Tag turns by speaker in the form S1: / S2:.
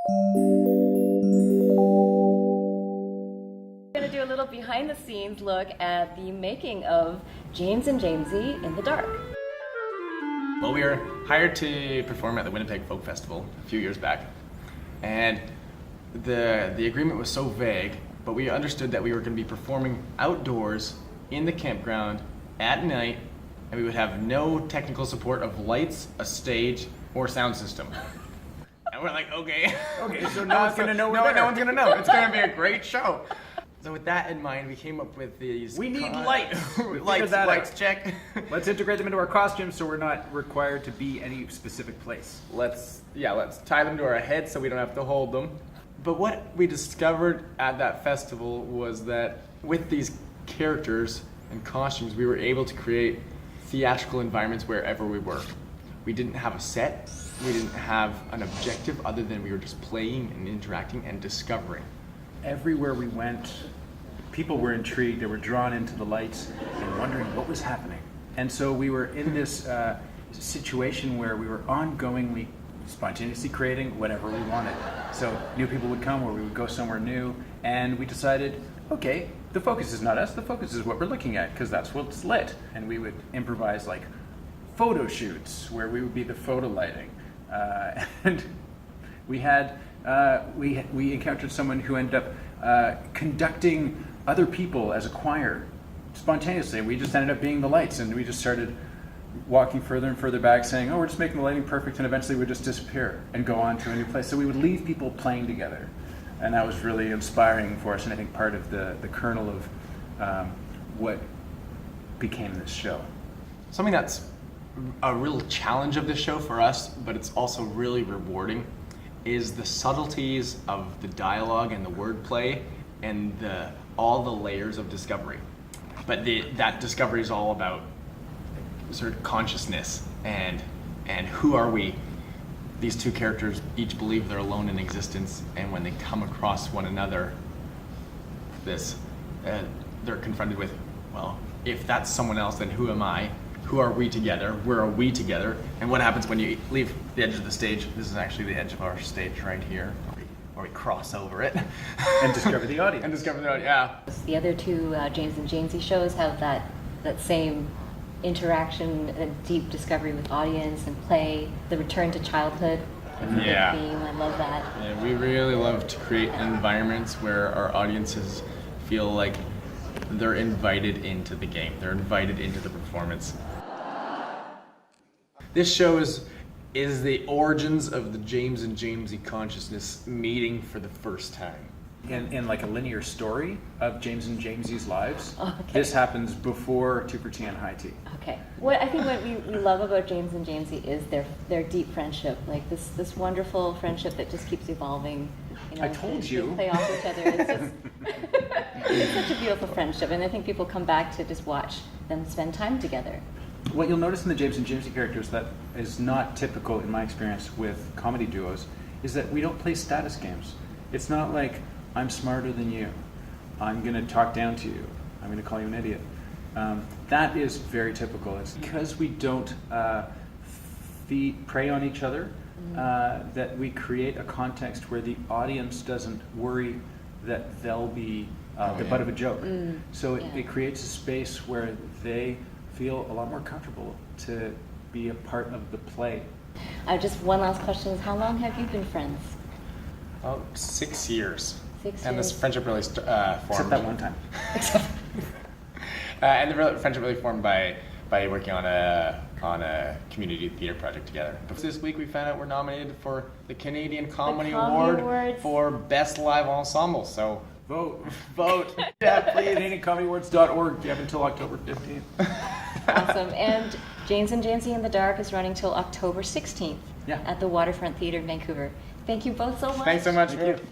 S1: We're going to do a little behind the scenes look at the making of James and Jamesy in the Dark.
S2: Well, we were hired to perform at the Winnipeg Folk Festival a few years back, and the agreement was so vague, but we understood that we were going to be performing outdoors in the campground at night, and we would have no technical support of lights, a stage, or sound system. And we're like, okay.
S3: Okay, so no one's gonna know.
S2: No one's gonna know. It's gonna be a great show. So with that in mind, we came up with these.
S3: We need lights.
S2: Lights, check.
S3: Let's integrate them into our costumes so we're not required to be any specific place.
S2: Let's tie them to our heads so we don't have to hold them. But what we discovered at that festival was that with these characters and costumes, we were able to create theatrical environments wherever we were. We didn't have a set. We didn't have an objective other than we were just playing and interacting and discovering.
S3: Everywhere we went, people were intrigued. They were drawn into the lights and wondering what was happening. And so we were in this situation where we were ongoingly spontaneously creating whatever we wanted. So new people would come or we would go somewhere new, and we decided, okay, the focus is not us, the focus is what we're looking at, because that's what's lit. And we would improvise like photo shoots where we would be the photo lighting. And we had we encountered someone who ended up conducting other people as a choir spontaneously. We just ended up being the lights, and we just started walking further and further back saying, oh, we're just making the lighting perfect, and eventually we'd just disappear and go on to a new place. So we would leave people playing together, and that was really inspiring for us, and I think part of the kernel of what became this show.
S2: Something that's a real challenge of this show for us, but it's also really rewarding, is the subtleties of the dialogue and the wordplay and all the layers of discovery. But that discovery is all about sort of consciousness and who are we. These two characters each believe they're alone in existence, and when they come across one another, they're confronted with, well, if that's someone else, then who am I? Who are we together? Where are we together? And what happens when you leave the edge of the stage? This is actually the edge of our stage right here, where we cross over it.
S3: And discover the audience.
S2: Yeah.
S1: The other two James and Jamesy shows have that same interaction, a deep discovery with audience and play, the return to childhood. That's a big theme. I love that.
S2: Yeah, we really love to create environments where our audiences feel like they're invited into the game. They're invited into the performance. This show is the origins of the James and Jamesy consciousness meeting for the first time.
S3: In like a linear story of James and Jamesy's lives,
S1: Okay.
S3: This happens before 2 for Tea and High Tea.
S1: Okay. What I think what we love about James and Jamesy is their deep friendship, like this wonderful friendship that just keeps evolving.
S3: I told you.
S1: They play off each other. It's just it's such a beautiful friendship, and I think people come back to just watch them spend time together.
S3: What you'll notice in the James and Jamesy characters that is not typical in my experience with comedy duos is that we don't play status games. It's not like, I'm smarter than you, I'm going to talk down to you, I'm going to call you an idiot. That is very typical. It's because we don't prey on each other that we create a context where the audience doesn't worry that they'll be the butt of a joke. So it creates a space where they feel a lot more comfortable to be a part of the play.
S1: Just one last question is, how long have you been friends?
S2: 6 years.
S1: 6 years.
S2: And this friendship really formed.
S3: Except that one time.
S2: And the friendship really formed by working on a community theater project together. This week we found out we're nominated for the Canadian Comedy Award
S1: Awards.
S2: for Best Live Ensemble. So
S3: Vote.
S2: Yeah, please.
S3: CanadianComedyAwards.org. You have until October 15th.
S1: Awesome. And James and Jamesy in the Dark is running till October 16th
S3: Yeah.
S1: at the Waterfront Theatre in Vancouver. Thank you both so much.
S2: Thanks so much.
S3: Thank you.